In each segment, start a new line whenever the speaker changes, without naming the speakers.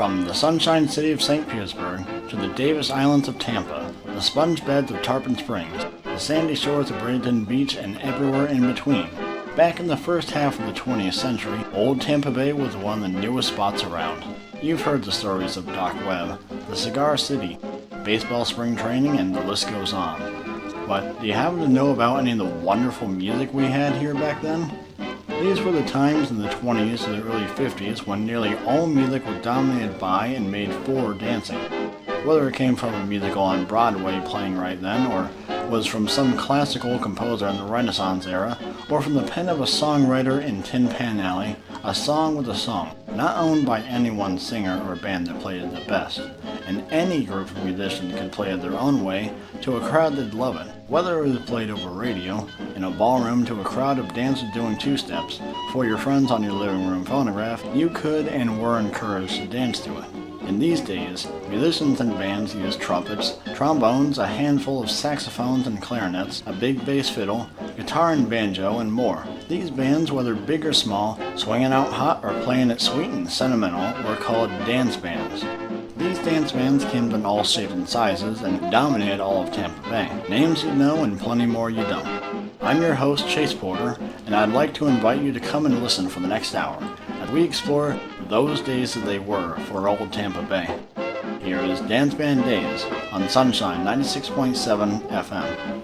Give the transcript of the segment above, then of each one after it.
From the sunshine city of St. Petersburg to the Davis Islands of Tampa, the sponge beds of Tarpon Springs, the sandy shores of Bradenton Beach, and everywhere in between. Back in the first half of the 20th century, old Tampa Bay was one of the newest spots around. You've heard the stories of Doc Webb, the Cigar City, baseball spring training, and the list goes on. But do you happen to know about any of the wonderful music we had here back then? These were the times in the 20s to the early 50s when nearly all music was dominated by and made for dancing. Whether it came from a musical on Broadway playing right then, or was from some classical composer in the Renaissance era, or from the pen of a songwriter in Tin Pan Alley, a song was a song, not owned by any one singer or band that played it the best, and any group of musicians could play it their own way to a crowd that'd love it. Whether it was played over radio, in a ballroom to a crowd of dancers doing two-steps, for your friends on your living room phonograph, you could and were encouraged to dance to it. In these days, musicians and bands use trumpets, trombones, a handful of saxophones and clarinets, a big bass fiddle, guitar and banjo, and more. These bands, whether big or small, swinging out hot or playing it sweet and sentimental, were called dance bands. These dance bands came in all shapes and sizes and dominated all of Tampa Bay. Names you know and plenty more you don't. I'm your host, Chase Porter, and I'd like to invite you to come and listen for the next hour as we explore those days that they were for old Tampa Bay. Here is Danceband Days on Sunshine 96.7 FM.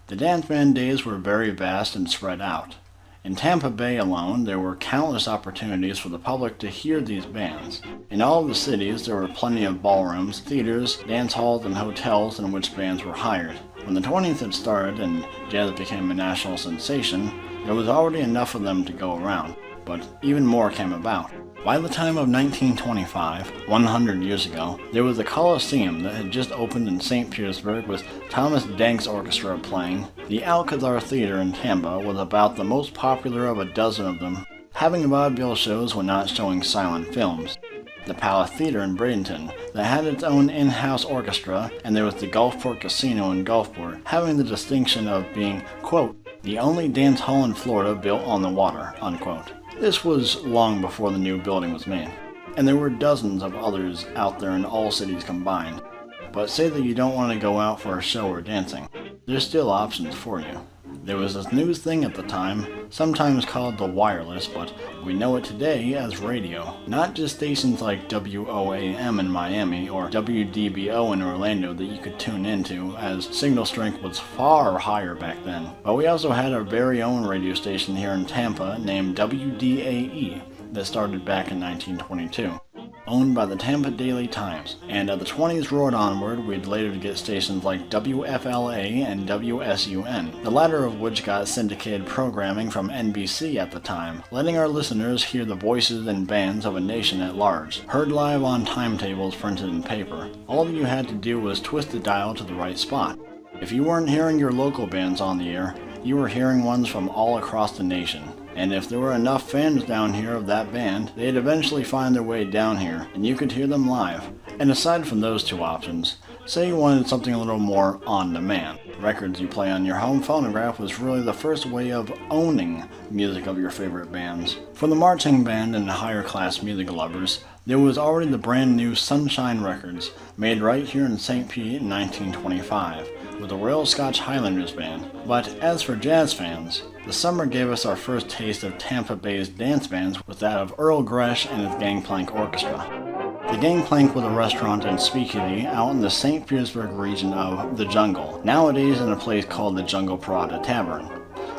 The Danceband Days were very vast and spread out. In Tampa Bay alone, there were countless opportunities for the public to hear these bands. In all of the cities, there were plenty of ballrooms, theaters, dance halls, and hotels in which bands were hired. When the 20s had started and jazz became a national sensation, there was already enough of them to go around, but even more came about. By the time of 1925, 100 years ago, there was a Coliseum that had just opened in St. Petersburg with Thomas Dank's orchestra playing. The Alcazar Theater in Tampa was about the most popular of a dozen of them, having vaudeville shows when not showing silent films. The Palace Theater in Bradenton that had its own in-house orchestra, and there was the Gulfport Casino in Gulfport, having the distinction of being, quote, the only dance hall in Florida built on the water, unquote. This was long before the new building was made, and there were dozens of others out there in all cities combined. But say that you don't want to go out for a show or dancing, there's still options for you. There was this news thing at the time, sometimes called the wireless, but we know it today as radio. Not just stations like WOAM in Miami or WDBO in Orlando that you could tune into, as signal strength was far higher back then. But we also had our very own radio station here in Tampa named WDAE that started back in 1922. Owned by the Tampa Daily Times, and as the 20s roared onward, we'd later get stations like WFLA and WSUN, the latter of which got syndicated programming from NBC at the time, letting our listeners hear the voices and bands of a nation at large, heard live on timetables printed in paper. All that you had to do was twist the dial to the right spot. If you weren't hearing your local bands on the air, you were hearing ones from all across the nation. And if there were enough fans down here of that band, they'd eventually find their way down here, and you could hear them live. And aside from those two options, say you wanted something a little more on-demand. Records you play on your home phonograph was really the first way of owning music of your favorite bands. For the marching band and higher-class music lovers, there was already the brand new Sunshine Records, made right here in St. Pete in 1925, with the Royal Scotch Highlanders Band. But as for jazz fans, the summer gave us our first taste of Tampa Bay's dance bands with that of Earl Gresh and his Gangplank Orchestra. The Gangplank was a restaurant and speakeasy out in the St. Petersburg region of The Jungle, nowadays in a place called the Jungle Parada Tavern.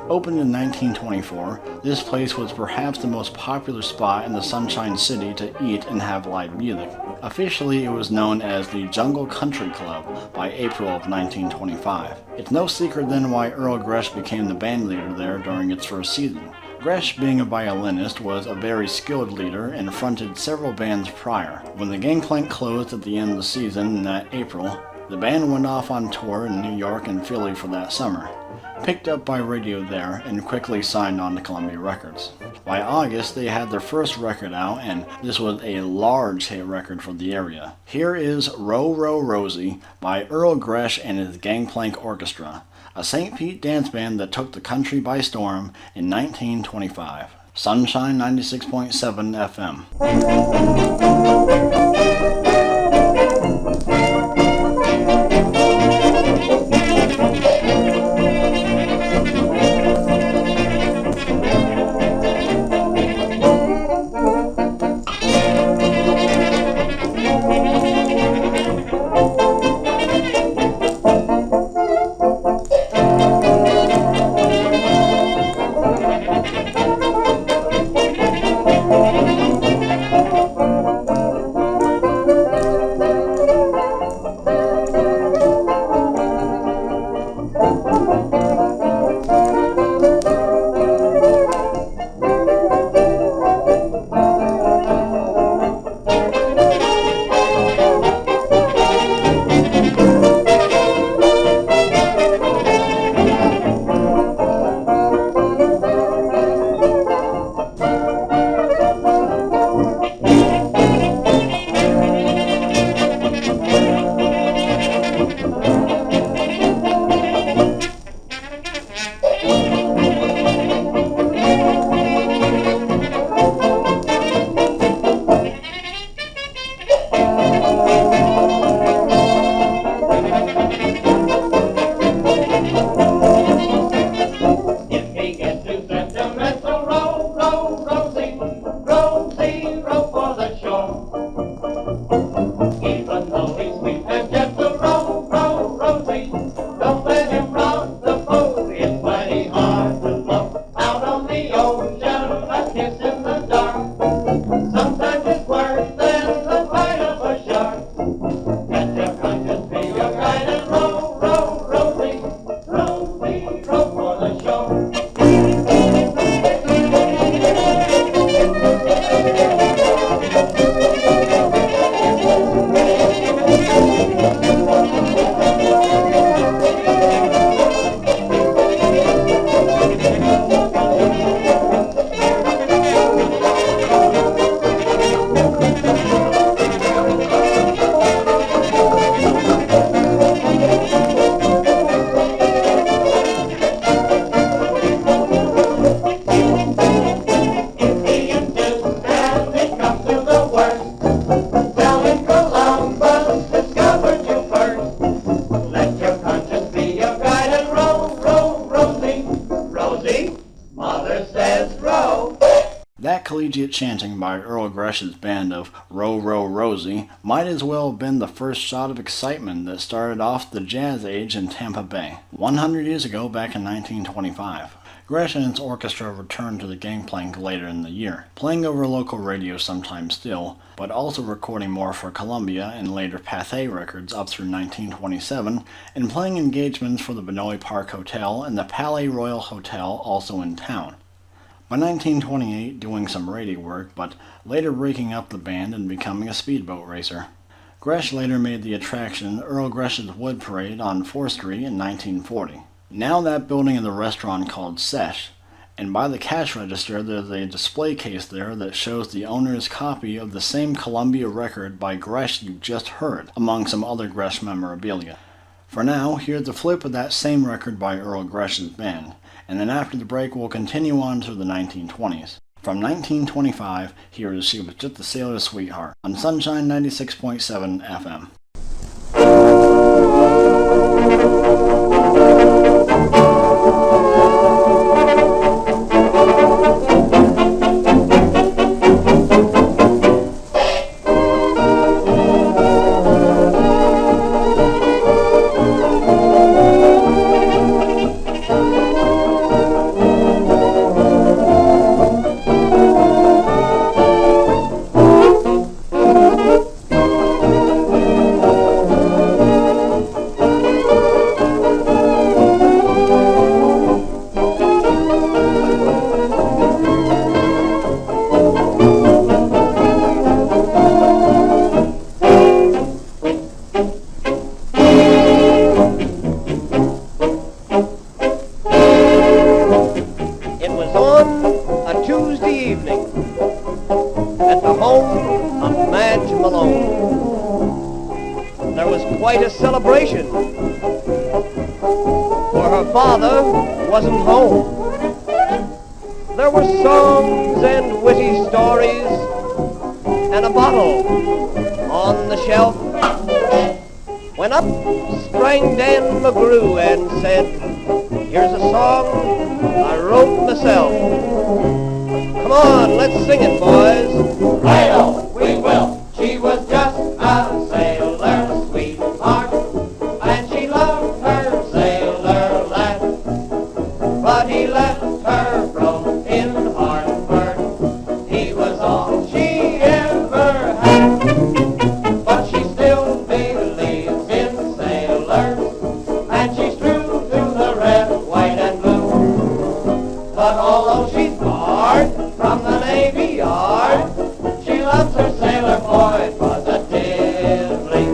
Opened in 1924, this place was perhaps the most popular spot in the Sunshine City to eat and have live music. Officially, it was known as the Jungle Country Club by April of 1925. It's no secret then why Earl Gresh became the band leader there during its first season. Gresh, being a violinist, was a very skilled leader and fronted several bands prior. When the Gangplank closed at the end of the season in that April, the band went off on tour in New York and Philly for that summer. Picked up by radio there and quickly signed on to Columbia Records. By August, they had their first record out, and this was a large hit record for the area. Here is Row, Row, Rosie by Earl Gresh and his Gangplank Orchestra, a St. Pete dance band that took the country by storm in 1925. Sunshine 96.7 FM. Collegiate chanting by Earl Gresh's band of Row, Row, Rosie might as well have been the first shot of excitement that started off the jazz age in Tampa Bay, 100 years ago back in 1925. Gresh and his orchestra returned to the Gangplank later in the year, playing over local radio sometimes still, but also recording more for Columbia and later Pathé Records up through 1927, and playing engagements for the Benoit Park Hotel and the Palais Royal Hotel also in town. By 1928 doing some radio work, but later breaking up the band and becoming a speedboat racer. Gresh later made the attraction Earl Gresh's Wood Parade on 4th Street in 1940. Now that building is a restaurant called Sesh, and by the cash register there's a display case there that shows the owner's copy of the same Columbia record by Gresh you just heard, among some other Gresh memorabilia. For now, here's the flip of that same record by Earl Gresh's band, and then after the break we'll continue on through the 1920s. From 1925, here is She Was Just a Sailor's Sweetheart on Sunshine 96.7 FM.
for her father wasn't home. There were songs and witty stories and a bottle on the shelf. When up sprang Dan McGrew and said, "Here's a song I wrote myself. Come on, let's sing it, boys."
Right-o, we will. She was just a sailor, sweetheart, and she loved her sailor lad. But he left her broke in Hartford. He was all she ever had. But she still believes in sailors, and she's true to the red, white, and blue. But although she's barred from the Navy Yard, she loves her sailor boy positively.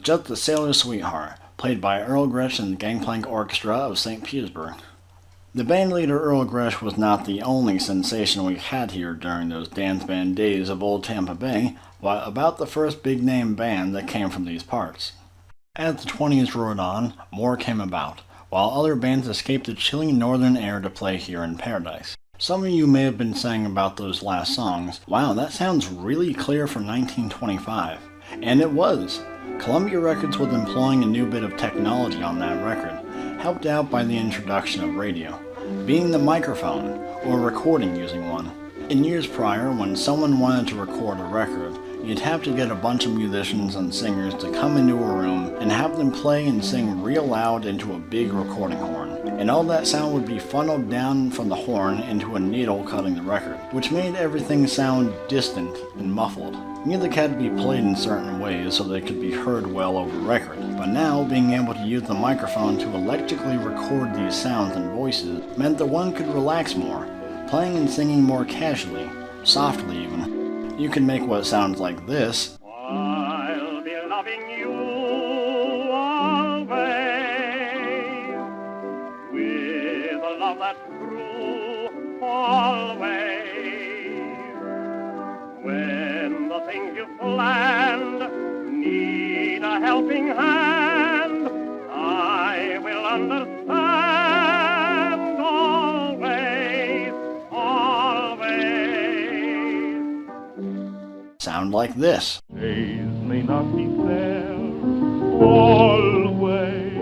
Just the Sailor's Sweetheart, played by Earl Gresh and the Gangplank Orchestra of St. Petersburg. The bandleader Earl Gresh was not the only sensation we had here during those Danceband days of old Tampa Bay, but about the first big-name band that came from these parts. As the 20s rolled on, more came about, while other bands escaped the chilly northern air to play here in Paradise. Some of you may have been saying about those last songs, "Wow, that sounds really clear from 1925. And it was. Columbia Records was employing a new bit of technology on that record, helped out by the introduction of radio, being the microphone, or recording using one. In years prior, when someone wanted to record a record, you'd have to get a bunch of musicians and singers to come into a room and have them play and sing real loud into a big recording horn. And all that sound would be funneled down from the horn into a needle cutting the record, which made everything sound distant and muffled. Music had to be played in certain ways so they could be heard well over record, but now being able to use the microphone to electrically record these sounds and voices meant that one could relax more, playing and singing more casually, softly even. You can make what sounds like this.
I'll be loving you always, with a love that's true always. When the things you've planned need a helping hand, I will understand always, always.
Sound like this.
Days may not be fair always.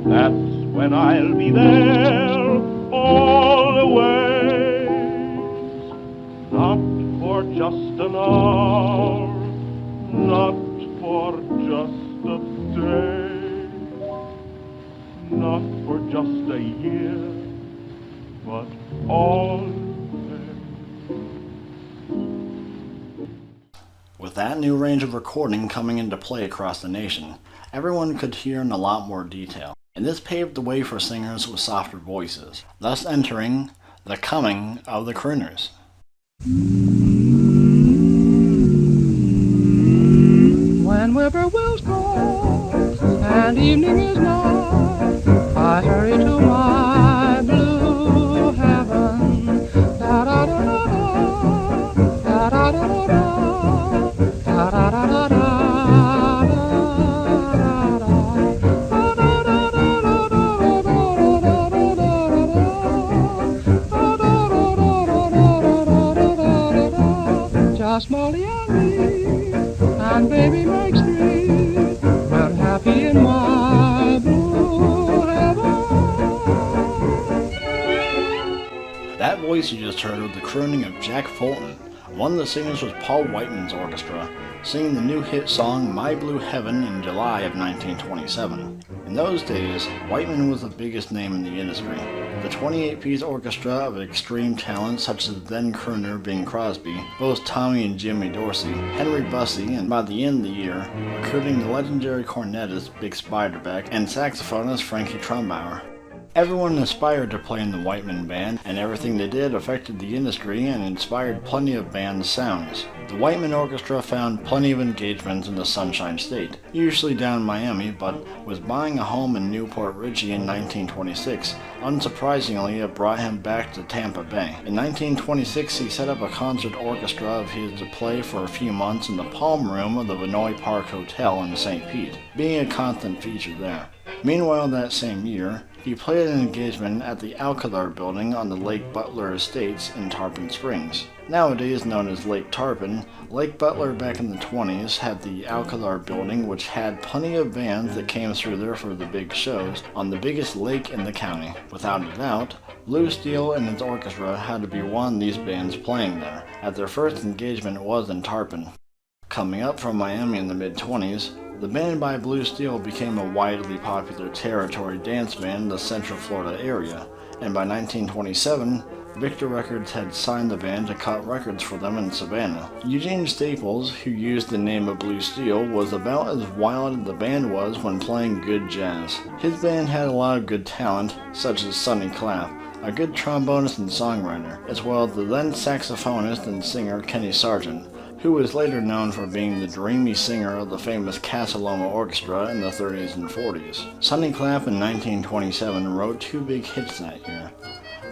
That's when I'll be there always. Not for just an hour, not for just a day, not for just a year, but always.
With that new range of recording coming into play across the nation, everyone could hear in a lot more detail, and this paved the way for singers with softer voices, thus entering the coming of the crooners.
When whippoorwills call and evening is nigh, I hurry to my blue heaven. Da da da da da, da da da da da, da da da da da, da da da da. just Molly and me, and baby makes three. We're happy in my blue heaven.
That voice you just heard was the crooning of Jack Fulton. One of the singers was Paul Whiteman's orchestra, singing the new hit song My Blue Heaven in July of 1927. In those days, Whiteman was the biggest name in the industry. The 28-piece orchestra of extreme talent such as then crooner Bing Crosby, both Tommy and Jimmy Dorsey, Henry Bussey, and by the end of the year, recruiting the legendary cornetist Big Spiderback and saxophonist Frankie Trumbauer. Everyone aspired to play in the Whiteman Band, and everything they did affected the industry and inspired plenty of band sounds. The Whiteman Orchestra found plenty of engagements in the Sunshine State, usually down in Miami, but was buying a home in Newport Richey in 1926. Unsurprisingly, it brought him back to Tampa Bay. In 1926, he set up a concert orchestra of his to play for a few months in the Palm Room of the Vinoy Park Hotel in St. Pete, being a constant feature there. Meanwhile, that same year, he played an engagement at the Alcazar building on the Lake Butler Estates in Tarpon Springs. Nowadays known as Lake Tarpon, Lake Butler back in the 20s had the Alcazar building, which had plenty of bands that came through there for the big shows on the biggest lake in the county. Without a doubt, Blue Steele and his orchestra had to be one of these bands playing there, as their first engagement was in Tarpon. Coming up from Miami in the mid-20s, the band by Blue Steele became a widely popular territory dance band in the Central Florida area, and by 1927, Victor Records had signed the band to cut records for them in Savannah. Eugene Staples, who used the name of Blue Steele, was about as wild as the band was when playing good jazz. His band had a lot of good talent, such as Sonny Clapp, a good trombonist and songwriter, as well as the then saxophonist and singer Kenny Sargent, who was later known for being the dreamy singer of the famous Casa Loma Orchestra in the 30s and 40s. Sonny Clapp in 1927 wrote two big hits that year.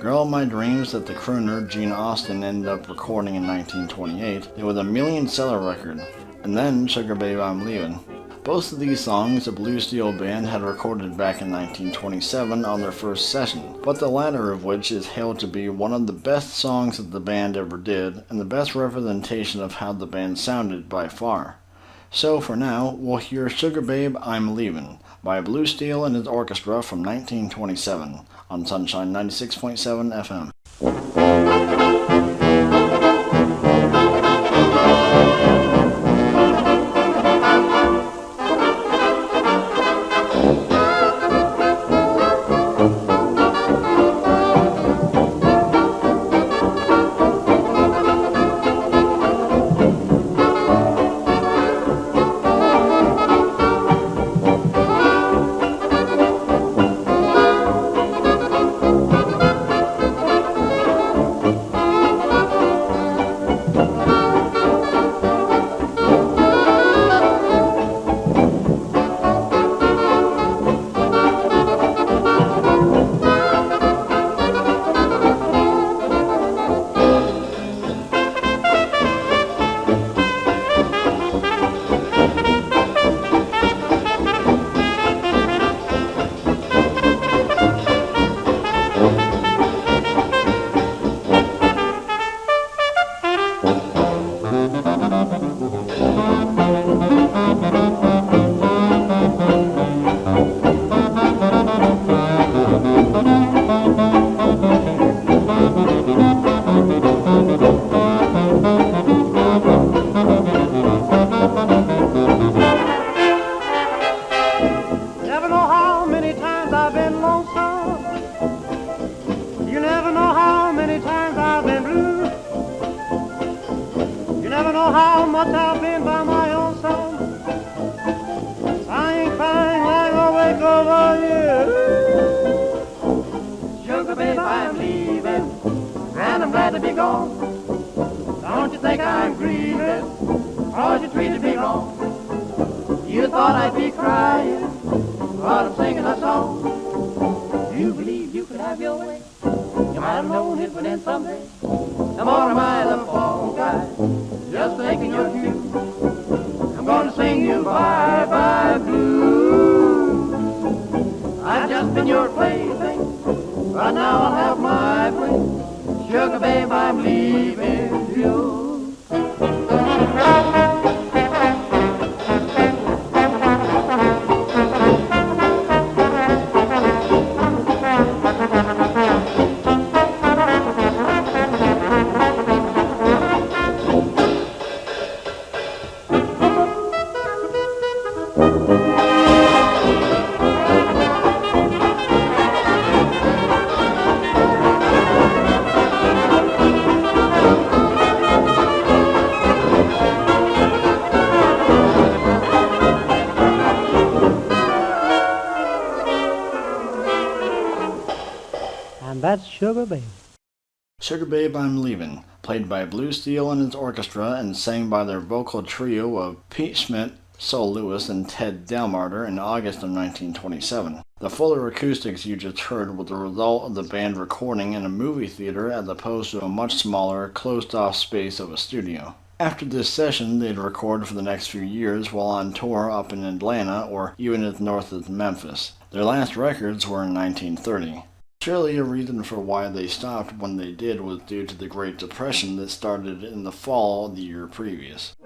Girl of My Dreams that the crooner Gene Austin ended up recording in 1928. It was a million-seller record. And then Sugar Babe I'm Leavin. Both of these songs the Blue Steele Band had recorded back in 1927 on their first session, but the latter of which is hailed to be one of the best songs that the band ever did, and the best representation of how the band sounded by far. So for now, we'll hear Sugar Babe I'm Leavin' by Blue Steele and his orchestra from 1927 on Sunshine 96.7 FM.
You thought I'd be crying, but I'm singing a song. You believe you could have your way. You might have known it, but then someday, the more am I the fall guy, just taking your cue. I'm gonna sing you bye-bye blues. I've just been your plaything, but now I'll have my fling. Sugar babe, I'm leaving you.
Sugar Babe.
Sugar Babe I'm Leavin, played by Steele His Orchestra and sang by their vocal trio of Pete Schmidt, Sol Lewis, and Ted Delmarter in August of 1927. The fuller acoustics you just heard were the result of the band recording in a movie theater as opposed to a much smaller, closed-off space of a studio. After this session, they'd record for the next few years while on tour up in Atlanta or even as north as Memphis. Their last records were in 1930. Surely a reason for why they stopped when they did was due to the Great Depression that started in the fall of the year previous.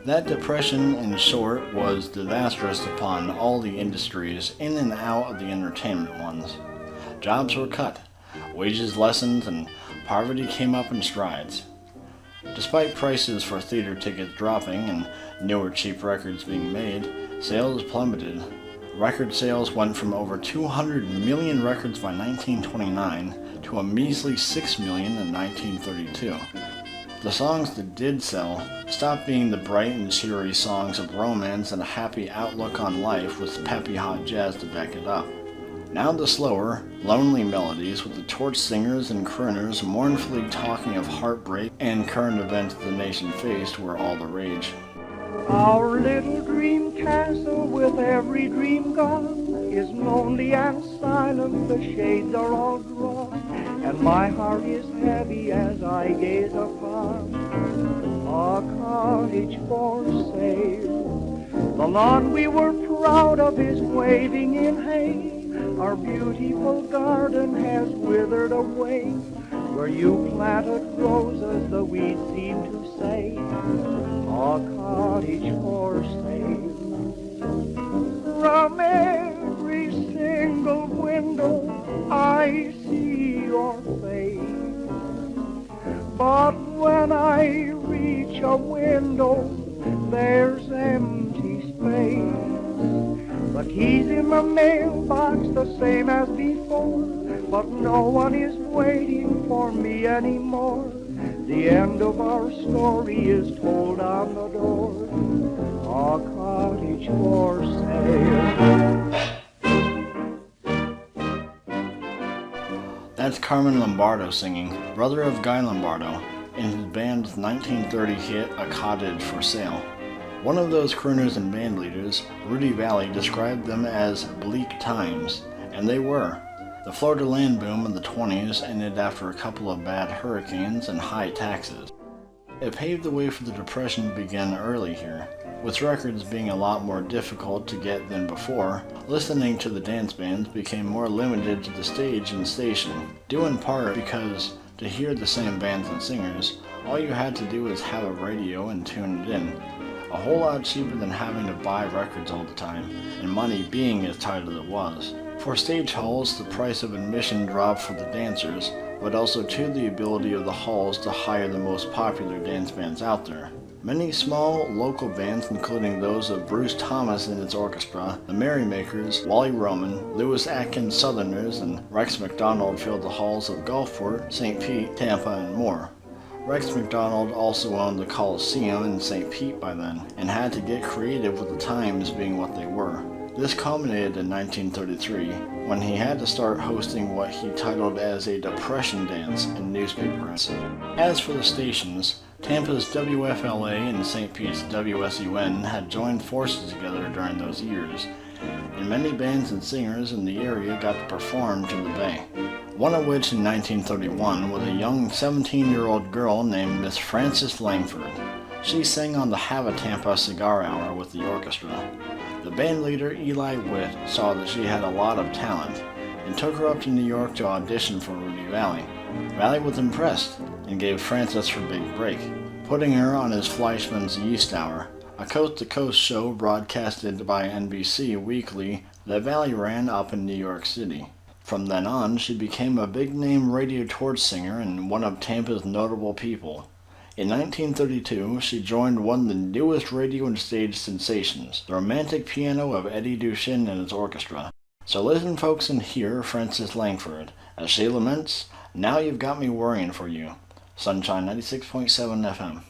That depression, in short, was disastrous upon all the industries in and out of the entertainment ones. Jobs were cut, wages lessened, and poverty came up in strides. Despite prices for theater tickets dropping and newer cheap records being made, sales plummeted. Record sales went from over 200 million records by 1929 to a measly 6 million in 1932. The songs that did sell stopped being the bright and cheery songs of romance and a happy outlook on life with peppy hot jazz to back it up. Now the slower, lonely melodies with the torch singers and crooners mournfully talking of heartbreak and current events the nation faced were all the rage.
Our little dream castle with every dream gone is lonely and silent, the shades are all drawn, and my heart is heavy as I gaze upon a cottage for sale. The lawn we were proud of is waving in hay, our beautiful garden has withered away. Where you planted roses, the weeds seem to say, a cottage for sale. From every single window I see your face, but when I reach a window, there's empty space. The keys in the mailbox the same as before, but no one is waiting for me anymore. The end of our story is told on the door, a cottage for sale.
That's Carmen Lombardo singing, brother of Guy Lombardo, in his band's 1930 hit A Cottage for Sale. One of those crooners and band leaders, Rudy Valley, described them as bleak times, and they were. The Florida land boom of the 20s ended after a couple of bad hurricanes and high taxes. It paved the way for the Depression to begin early here. With records being a lot more difficult to get than before, listening to the dance bands became more limited to the stage and station, due in part because to hear the same bands and singers, all you had to do was have a radio and tune it in. A whole lot cheaper than having to buy records all the time, and money being as tight as it was. For stage halls, the price of admission dropped for the dancers, but also to the ability of the halls to hire the most popular dance bands out there. Many small, local bands, including those of Bruce Thomas and his orchestra, the Merrymakers, Wally Roman, Lewis Atkins Southerners, and Rex McDonald filled the halls of Gulfport, St. Pete, Tampa, and more. Rex McDonald also owned the Coliseum in St. Pete by then, and had to get creative with the times being what they were. This culminated in 1933, when he had to start hosting what he titled as a depression dance in newspapers. As for the stations, Tampa's WFLA and St. Pete's WSUN had joined forces together during those years, and many bands and singers in the area got to perform to the Bay. One of which in 1931 was a young 17-year-old girl named Miss Frances Langford. She sang on the Have a Tampa Cigar Hour with the orchestra. The band leader Eli Witt saw that she had a lot of talent and took her up to New York to audition for Rudy Valley. Valley was impressed and gave Frances her big break, putting her on his Fleischman's Yeast Hour, a coast-to-coast show broadcasted by NBC weekly that Valley ran up in New York City. From then on, she became a big-name radio torch singer and one of Tampa's notable people. In 1932, she joined one of the newest radio and stage sensations, the romantic piano of Eddy Duchin and his orchestra. So listen, folks, and hear Frances Langford, as she laments, "Now You've Got Me Worrying for You." Sunshine 96.7 FM.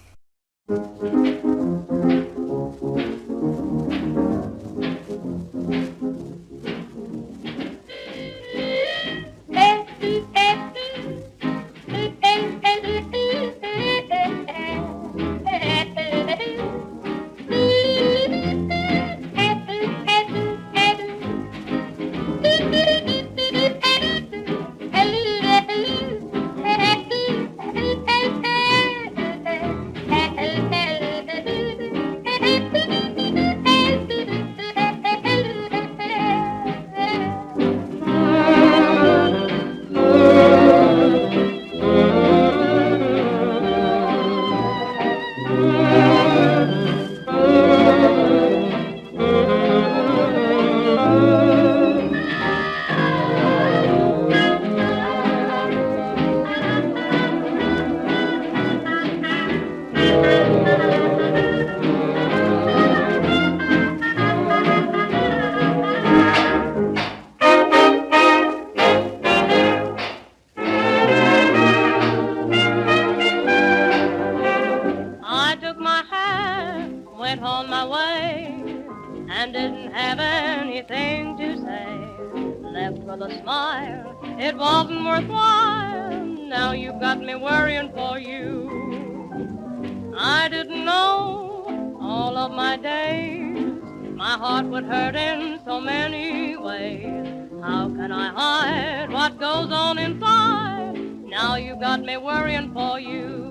with a smile. It wasn't worthwhile. Now you've got me worrying for you. I didn't know all of my days my heart would hurt in so many ways. How can I hide what goes on inside? Now you got me worrying for you.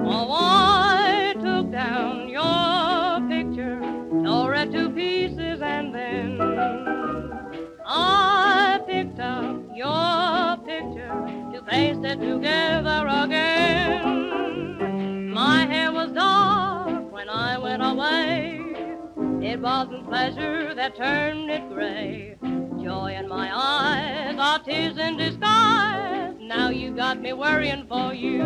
Oh, I took down your picture, tore it to pieces, and then I picked up your picture to paste it together again. My hair was dark when I went away. It wasn't pleasure that turned it gray. Joy in my eyes are tears in disguise. Now you got me worrying for you.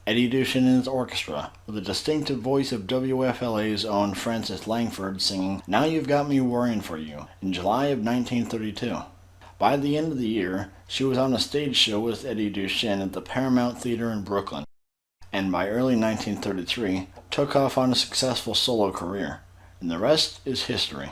Eddy Duchin His Orchestra, with the distinctive voice of WFLA's own Frances Langford singing Now You've Got Me Worrying For You in July of 1932. By the end of the year, she was on a stage show with Eddy Duchin at the Paramount Theater in Brooklyn, and by early 1933 took off on a successful solo career, and the rest is history.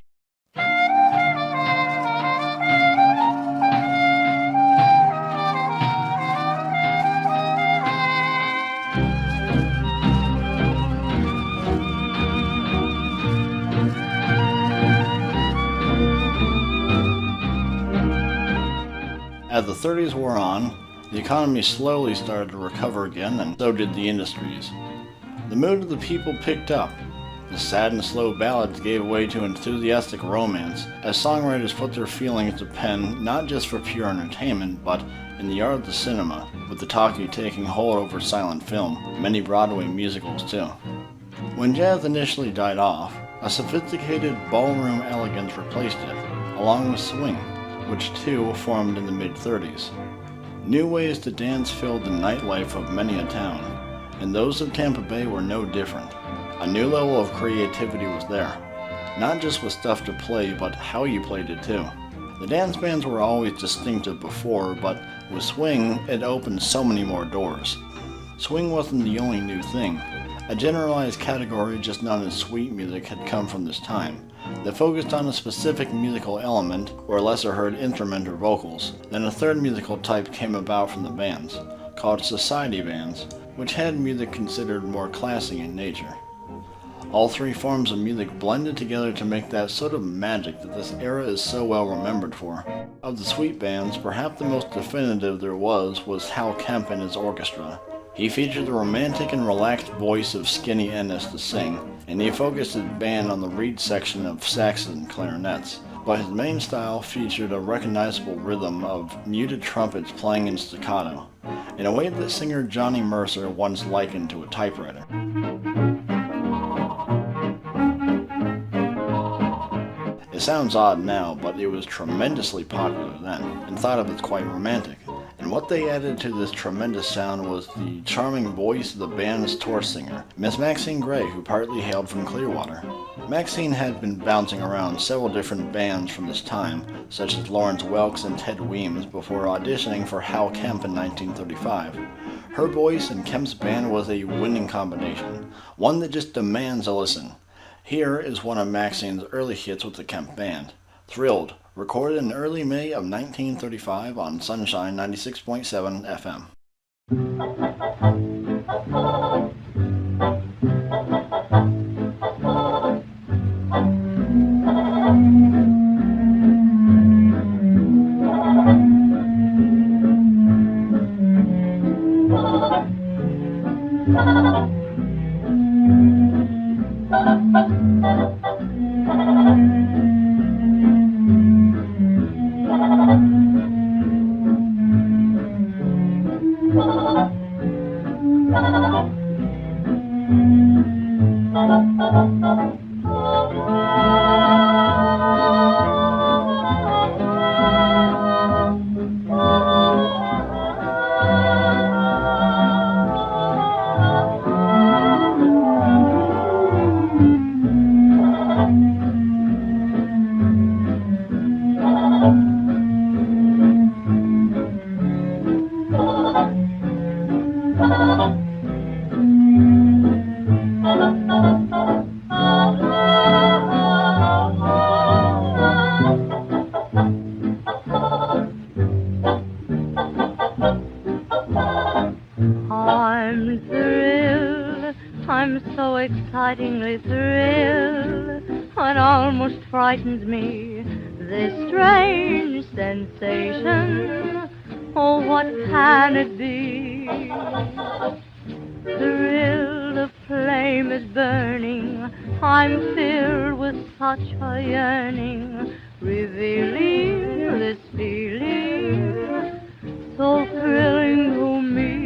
As the 30s wore on, the economy slowly started to recover again, and so did the industries. The mood of the people picked up. The sad and slow ballads gave way to enthusiastic romance, as songwriters put their feelings to pen not just for pure entertainment, but in the art of the cinema, with the talkie taking hold over silent film, many Broadway musicals too. When jazz initially died off, a sophisticated ballroom elegance replaced it, along with swing, which too formed in the mid-30s. New ways to dance filled the nightlife of many a town, and those of Tampa Bay were no different. A new level of creativity was there, not just with stuff to play, but how you played it too. The dance bands were always distinctive before, but with swing, it opened so many more doors. Swing wasn't the only new thing. A generalized category just known as sweet music had come from this time, that focused on a specific musical element or lesser heard instrument or vocals. Then a third musical type came about from the bands, called society bands, which had music considered more classy in nature. All three forms of music blended together to make that sort of magic that this era is so well remembered for. Of the sweet bands, perhaps the most definitive there was Hal Kemp and His Orchestra. He featured the romantic and relaxed voice of Skinny Ennis to sing, and he focused his band on the reed section of saxes and clarinets, but his main style featured a recognizable rhythm of muted trumpets playing in staccato, in a way that singer Johnny Mercer once likened to a typewriter. It sounds odd now, but it was tremendously popular then, and thought of as quite romantic. And what they added to this tremendous sound was the charming voice of the band's tour singer, Miss Maxine Gray, who partly hailed from Clearwater. Maxine had been bouncing around several different bands from this time, such as Lawrence Welks and Ted Weems, before auditioning for Hal Kemp in 1935. Her voice and Kemp's band was a winning combination, one that just demands a listen. Here is one of Maxine's early hits with the Kemp band, Thrilled, recorded in early May of 1935 on Sunshine 96.7 FM.
Excitingly thrilled, it almost frightens me, this strange sensation. Oh, what can it be? Thrilled, a flame is burning, I'm filled with such a yearning, revealing this feeling so thrilling to me.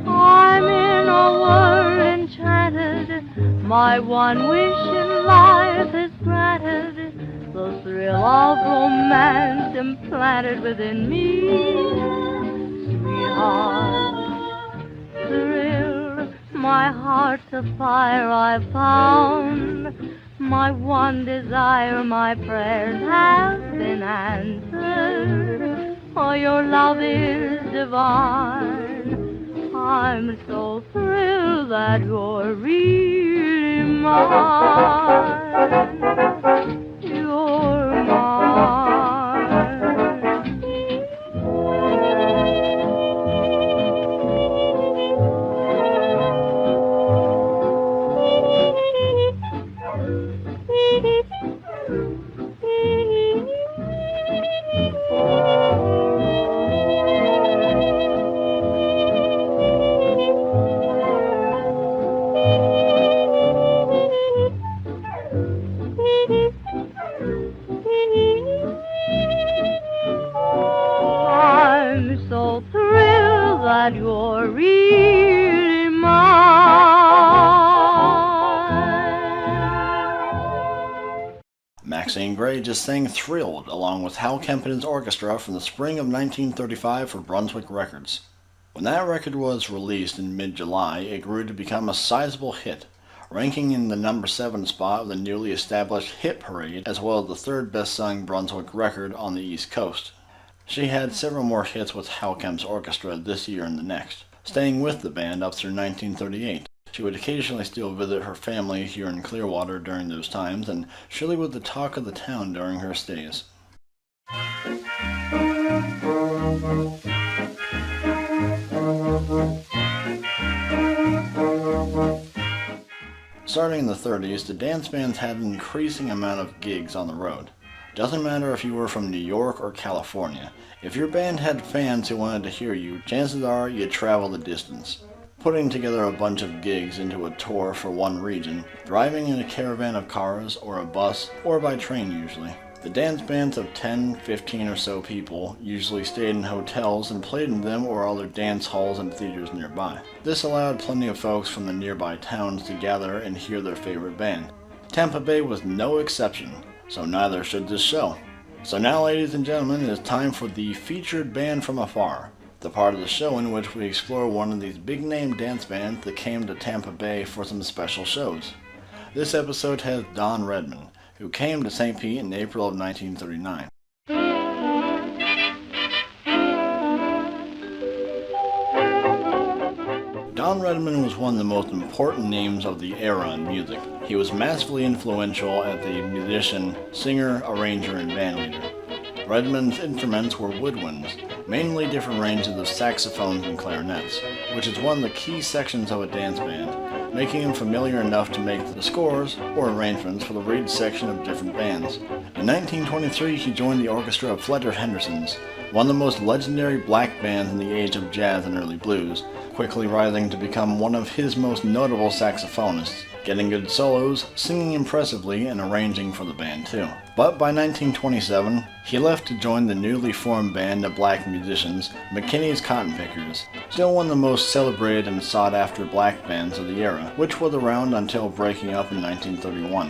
I'm in a world enchanted, my one wish in life is granted, the thrill of romance implanted within me. Sweetheart, thrill, my heart's afire I've found, my one desire, my prayers have been answered, for your love is divine. I'm so thrilled that you're really mine. You're mine. That you're really mine.
Maxine Gray just sang Thrilled along with Hal Kemp His Orchestra from the spring of 1935 for Brunswick Records. When that record was released in mid-July, it grew to become a sizable hit, ranking in the number 7 spot of the newly established Hit Parade, as well as the third best-selling Brunswick record on the East Coast. She had several more hits with Hal Kemp's Orchestra this year and the next, staying with the band up through 1938. She would occasionally still visit her family here in Clearwater during those times, and surely was the talk of the town during her stays. Starting in the 30s, the dance bands had an increasing amount of gigs on the road. Doesn't matter if you were from New York or California. If your band had fans who wanted to hear you, chances are you'd travel the distance. Putting together a bunch of gigs into a tour for one region, driving in a caravan of cars or a bus, or by train usually. The dance bands of 10, 15 or so people usually stayed in hotels and played in them or other dance halls and theaters nearby. This allowed plenty of folks from the nearby towns to gather and hear their favorite band. Tampa Bay was no exception, so neither should this show. So now, ladies and gentlemen, it is time for the Featured Band from Afar, the part of the show in which we explore one of these big-name dance bands that came to Tampa Bay for some special shows. This episode has Don Redman, who came to St. Pete in April of 1939. Don Redman was one of the most important names of the era in music. He was massively influential as a musician, singer, arranger, and bandleader. Redman's instruments were woodwinds, mainly different ranges of saxophones and clarinets, which is one of the key sections of a dance band, making him familiar enough to make the scores or arrangements for the reed section of different bands. In 1923, he joined the orchestra of Fletcher Henderson's, one of the most legendary black bands in the age of jazz and early blues, quickly rising to become one of his most notable saxophonists, getting good solos, singing impressively, and arranging for the band too. But by 1927, he left to join the newly formed band of black musicians, McKinney's Cotton Pickers, still one of the most celebrated and sought-after black bands of the era, which was around until breaking up in 1931.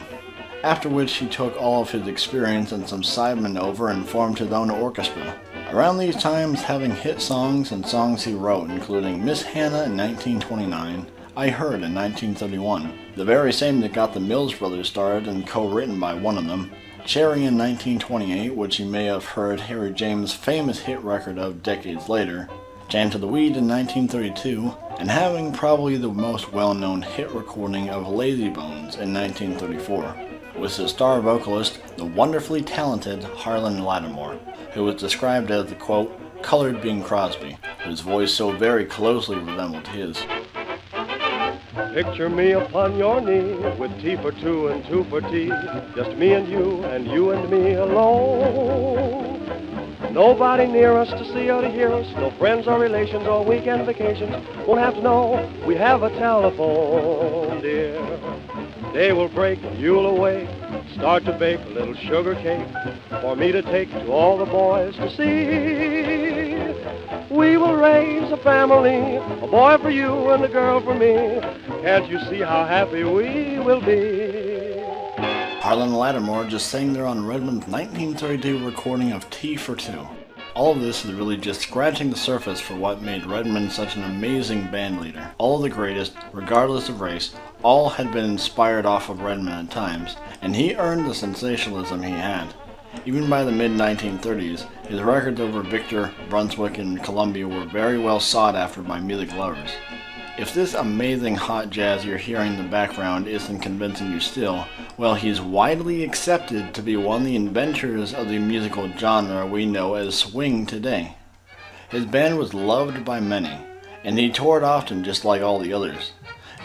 After which he took all of his experience and some sidemen over and formed his own orchestra. Around these times, having hit songs and songs he wrote, including Miss Hannah in 1929, I Heard in 1931, the very same that got the Mills Brothers started and co-written by one of them, Cherry in 1928, which you may have heard Harry James' famous hit record of decades later, Jam to the Weed in 1932, and having probably the most well-known hit recording of Lazy Bones in 1934, with his star vocalist, the wonderfully talented Harlan Lattimore, who was described as the, quote, colored Bing Crosby, whose voice so very closely resembled his.
Picture me upon your knee, with tea for two and two for tea, just me and you and me alone. Nobody near us to see or to hear us, no friends or relations or weekend vacations, won't have to know we have a telephone, dear. Day will break and you'll awake, start to bake a little sugar cake for me to take to all the boys to see. We will raise a family, a boy for you and a girl for me. Can't you see how happy we will be?
Harlan Lattimore just sang there on Redman's 1932 recording of Tea for Two. All of this is really just scratching the surface for what made Redman such an amazing band leader. All of the greatest, regardless of race, all had been inspired off of Redman at times, and he earned the sensationalism he had. Even by the mid-1930s, his records over Victor, Brunswick, and Columbia were very well sought after by music lovers. If this amazing hot jazz you're hearing in the background isn't convincing you still, well, he's widely accepted to be one of the inventors of the musical genre we know as swing today. His band was loved by many, and he toured often just like all the others.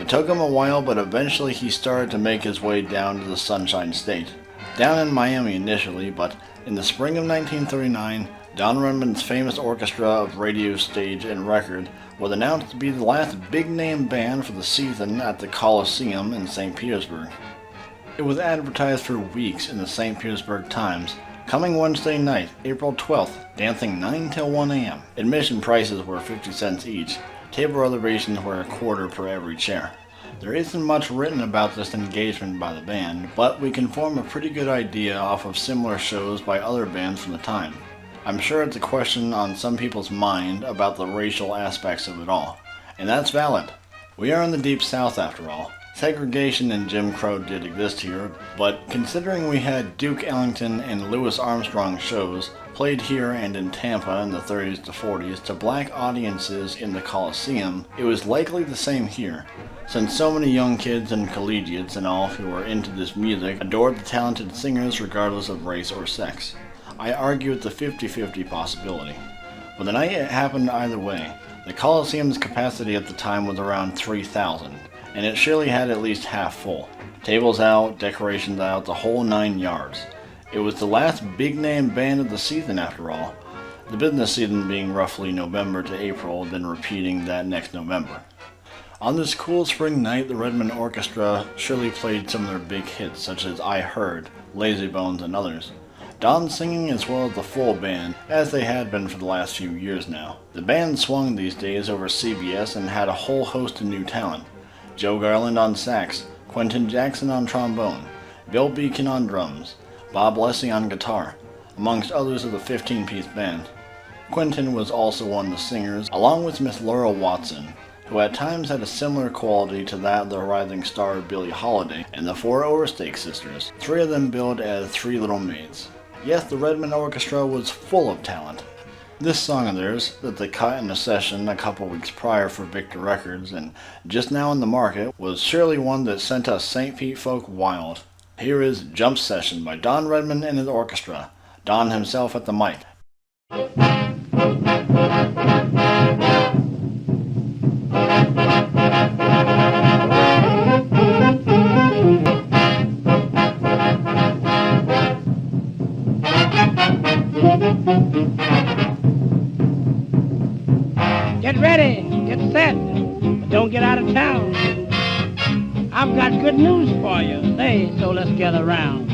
It took him a while, but eventually he started to make his way down to the Sunshine State. Down in Miami initially, but in the spring of 1939, Don Redman's famous orchestra of radio, stage, and record was announced to be the last big-name band for the season at the Coliseum in St. Petersburg. It was advertised for weeks in the St. Petersburg Times, coming Wednesday night, April 12th, dancing 9 till 1 a.m. Admission prices were 50 cents each. Table reservations were a quarter per every chair. There isn't much written about this engagement by the band, but we can form a pretty good idea off of similar shows by other bands from the time. I'm sure it's a question on some people's mind about the racial aspects of it all, and that's valid. We are in the Deep South after all. Segregation and Jim Crow did exist here, but considering we had Duke Ellington and Louis Armstrong shows played here and in Tampa in the 30s to 40s to black audiences in the Coliseum, it was likely the same here, since so many young kids and collegiates and all who were into this music adored the talented singers regardless of race or sex. I argue it's a 50-50 possibility. But the night it happened either way. The Coliseum's capacity at the time was around 3,000, and it surely had at least half full. Tables out, decorations out, the whole 9 yards. It was the last big-name band of the season after all, the business season being roughly November to April, then repeating that next November. On this cool spring night, the Redman Orchestra surely played some of their big hits, such as I Heard, Lazy Bones, and others. Don singing as well as the full band, as they had been for the last few years now. The band swung these days over CBS and had a whole host of new talent. Joe Garland on sax, Quentin Jackson on trombone, Bill Beacon on drums, Bob Leslie on guitar, amongst others of the 15-piece band. Quentin was also one of the singers, along with Miss Laurel Watson, who at times had a similar quality to that of the rising star Billie Holiday and the 4 Overstake sisters, 3 of them billed as 3 Little Maids. Yes, the Redman Orchestra was full of talent. This song of theirs that they cut in a session a couple weeks prior for Victor Records and just now in the market was surely one that sent us St. Pete folk wild. Here is Jump Session by Don Redman and his orchestra, Don himself at the mic.
Get ready, get set, but don't get out of town. I've got good news for you, so let's get around.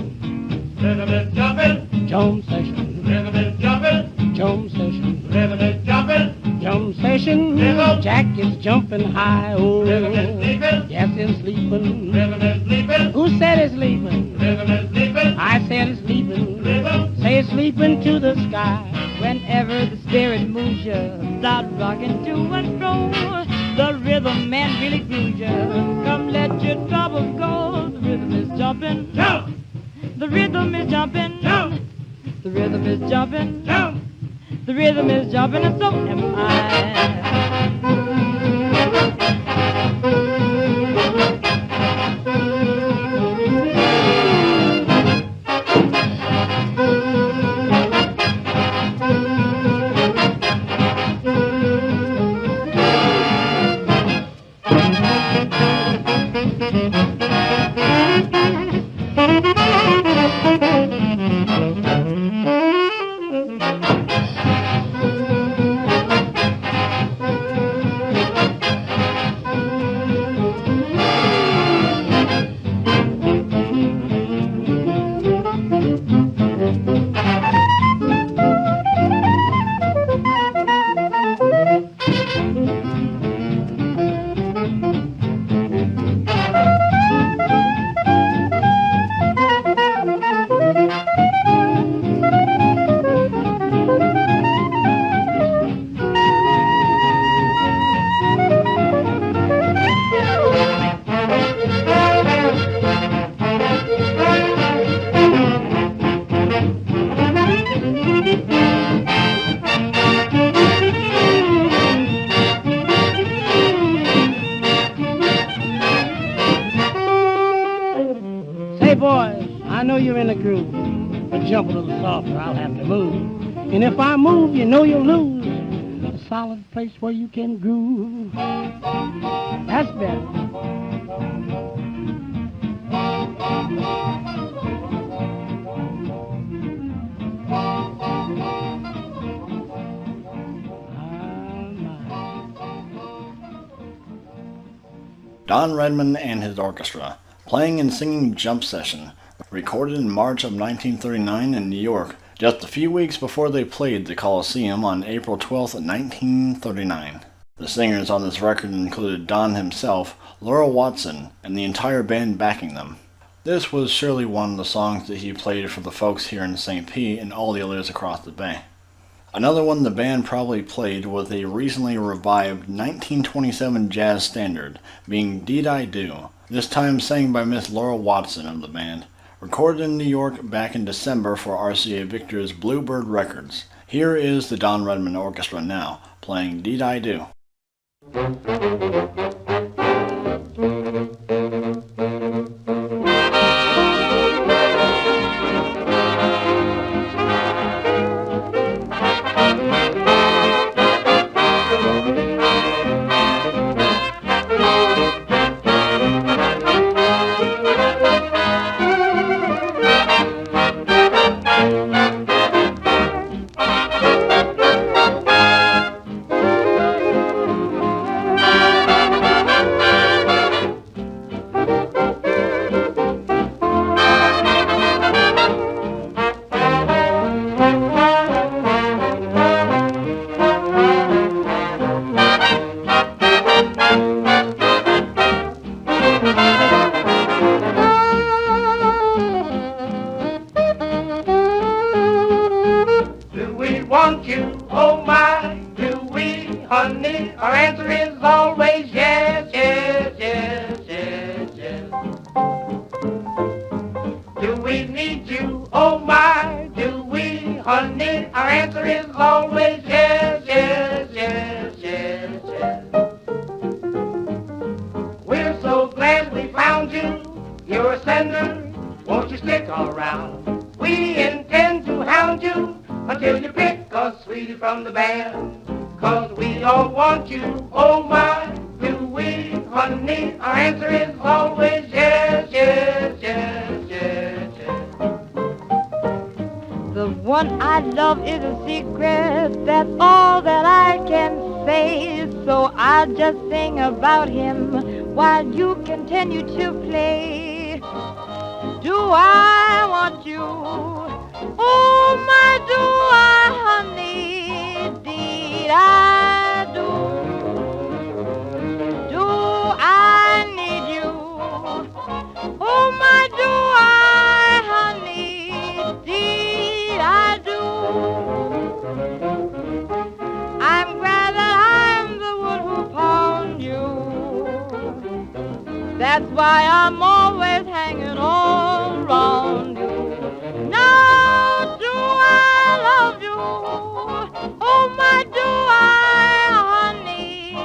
Rhythm is jumping,
Jump session,
rhythm is jumping,
jump session,
rhythm is jumping,
jump session.
Rhythm.
Jack is jumping high, oh,
rhythm is sleeping,
yes, he's sleeping.
rhythm is sleeping,
Who said he's sleeping?
rhythm is sleeping,
I said he's sleeping.
rhythm.
Say he's sleeping to the sky.
Whenever the spirit moves you, start rocking to and fro. The rhythm man really grooves you. Come let your troubles go. The rhythm is jumping.
Jump,
The rhythm is jumping.
jump,
The rhythm is jumping.
jump.
The rhythm is jumping, and so am I.
Jump a little softer, I'll have to move. And if I move, you know you'll lose a solid place where you can groove. That's better.
Don Redman and his orchestra, playing and singing Jump Session, recorded in March of 1939 in New York, just a few weeks before they played the Coliseum on April 12, 1939. The singers on this record included Don himself, Laurel Watson, and the entire band backing them. This was surely one of the songs that he played for the folks here in St. Pete and all the others across the bay. Another one the band probably played was a recently revived 1927 jazz standard, being Did I Do, this time sang by Miss Laurel Watson of the band. Recorded in New York back in December for RCA Victor's Bluebird Records. Here is the Don Redman Orchestra now, playing Did I Do.
Honey, our answer is always yes.
from the band, 'cause we all want you, oh my, do we, honey? Our answer is always yes, yes, yes, yes, yes.
The one I love is a secret, that's all that I can say. So I'll just sing about him while you continue to play. Do I want you? Oh my, do I, honey? Indeed I do. Do I need you? Oh my, do I, honey? Indeed I do. I'm glad that I'm the one who found you. That's why I'm always hanging all around you. Now do I love you? Oh my, do I, honey?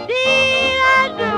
Indeed I do.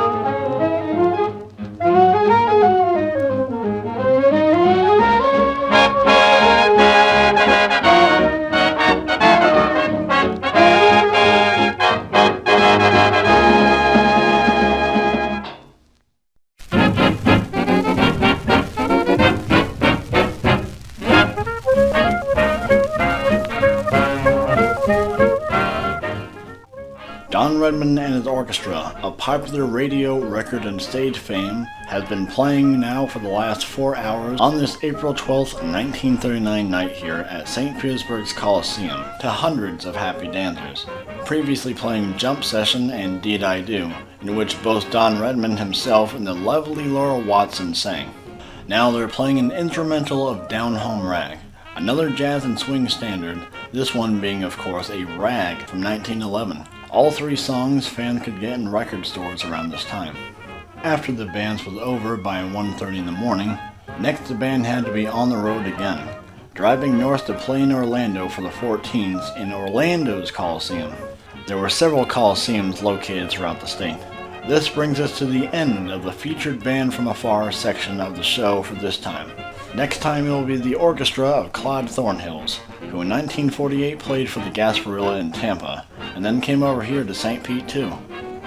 Redman and His Orchestra, of popular radio, record, and stage fame, has been playing now for the last 4 hours on this April 12th, 1939 night here at St. Petersburg's Coliseum to hundreds of happy dancers. Previously playing Jump Session and Deed I Do, in which both Don Redman himself and the lovely Laura Watson sang. Now they're playing an instrumental of Down Home Rag, another jazz and swing standard, this one being of course a rag from 1911. All three songs fans could get in record stores around this time. After the dance was over by 1:30 in the morning, next the band had to be on the road again, driving north to play in Orlando for the 14s in Orlando's Coliseum. There were several Coliseums located throughout the state. This brings us to the end of the featured band from afar section of the show for this time. Next time it will be the orchestra of Claude Thornhills, who in 1948 played for the Gasparilla in Tampa, and then came over here to St. Pete too.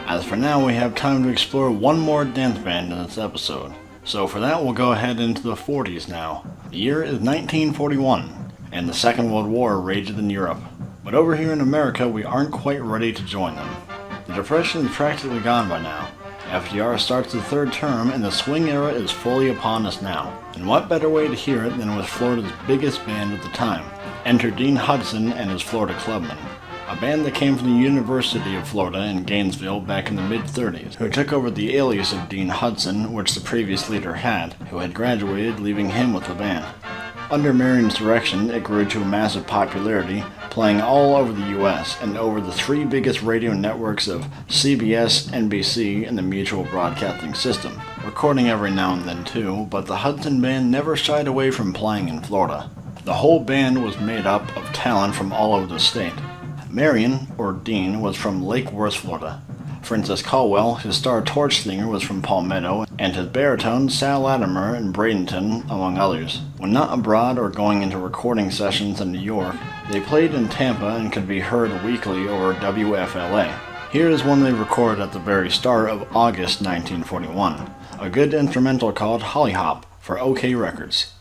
As for now, we have time to explore one more dance band in this episode. So for that, we'll go ahead into the 40s now. The year is 1941, and the Second World War rages in Europe. But over here in America, we aren't quite ready to join them. The Depression is practically gone by now. FDR starts the third term, and the swing era is fully upon us now. And what better way to hear it than with Florida's biggest band at the time? Enter Dean Hudson and his Florida Clubmen, a band that came from the University of Florida in Gainesville back in the mid-30s, who took over the alias of Dean Hudson, which the previous leader had, who had graduated, leaving him with the band. Under Marion's direction, it grew to a massive popularity, playing all over the U.S. and over the three biggest radio networks of CBS, NBC, and the Mutual Broadcasting System, recording every now and then too, but the Hudson Band never shied away from playing in Florida. The whole band was made up of talent from all over the state. Marion, or Dean, was from Lake Worth, Florida. Francis Caldwell, his star torch singer, was from Palmetto, and his baritone, Sal Latimer, in Bradenton, among others. When not abroad or going into recording sessions in New York, they played in Tampa and could be heard weekly over WFLA. Here is one they recorded at the very start of August 1941, a good instrumental called Holly Hop for OK Records.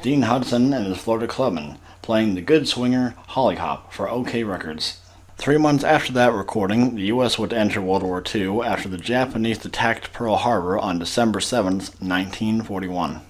Dean Hudson and his Florida Clubmen, playing the good swinger Holly Hop for OK Records. 3 months after that recording, the U.S. would enter World War II after the Japanese attacked Pearl Harbor on December 7, 1941.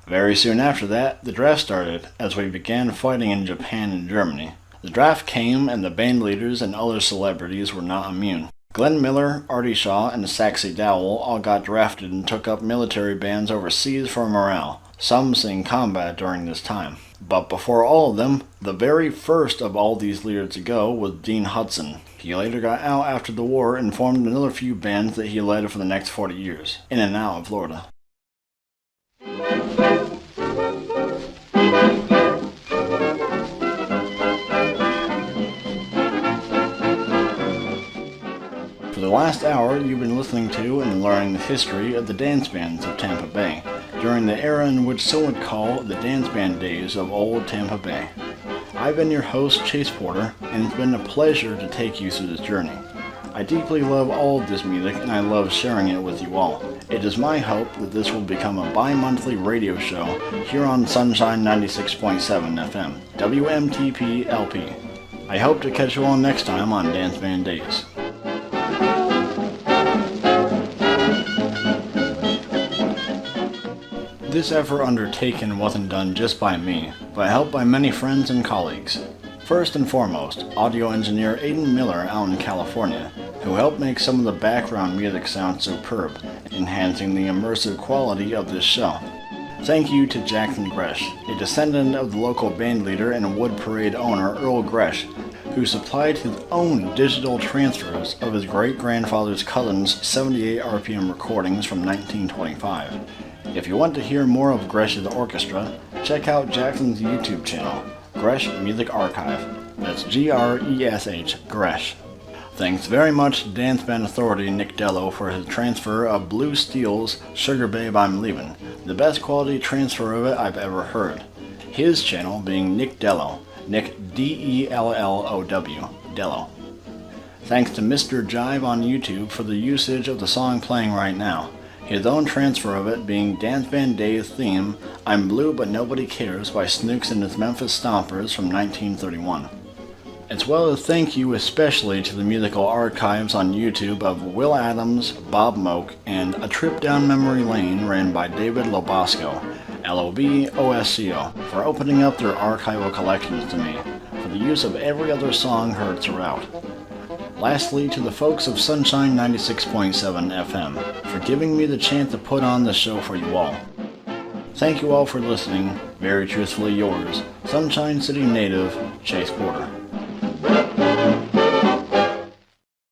Very soon after that, the draft started as we began fighting in Japan and Germany. The draft came and the band leaders and other celebrities were not immune. Glenn Miller, Artie Shaw, and Saxy Dowell all got drafted and took up military bands overseas for morale, some seeing combat during this time. But before all of them, the very first of all these leaders to go was Dean Hudson. He later got out after the war and formed another few bands that he led for the next 40 years, in and out of Florida. For the last hour, you've been listening to and learning the history of the dance bands of Tampa Bay, during the era in which some would call the Danceband Days of old Tampa Bay. I've been your host, Chase Porter, and it's been a pleasure to take you through this journey. I deeply love all of this music, and I love sharing it with you all. It is my hope that this will become a bi-monthly radio show here on Sunshine 96.7 FM, WMTP LP. I hope to catch you all next time on Danceband Days. This effort undertaken wasn't done just by me, but helped by many friends and colleagues. First and foremost, audio engineer Aidan Miller out in California, who helped make some of the background music sound superb, enhancing the immersive quality of this show. Thank you to Jackson Gresh, a descendant of the local band leader and Wood Parade owner Earl Gresh, who supplied his own digital transfers of his great-grandfather's cousin's 78 RPM recordings from 1925. If you want to hear more of Gresh's orchestra, check out Jackson's YouTube channel, Gresh Music Archive. That's Gresh, Gresh. Thanks very much to Danceband authority Nick Dello for his transfer of Blue Steel's Sugar Babe I'm Leavin, the best quality transfer of it I've ever heard. His channel being Nick Dello, Nick D-E-L-L-O-W, Dello. Thanks to Mr. Jive on YouTube for the usage of the song playing right now. His own transfer of it being Danceband Days theme, I'm Blue But Nobody Cares by Snooks and his Memphis Stompers from 1931. As well as thank you especially to the musical archives on YouTube of Will Adams, Bob Moak, and A Trip Down Memory Lane ran by David Lobosco, Lobosco, for opening up their archival collections to me, for the use of every other song heard throughout. Lastly, to the folks of Sunshine 96.7 FM for giving me the chance to put on the show for you all. Thank you all for listening. Very truthfully yours, Sunshine City native, Chase Porter.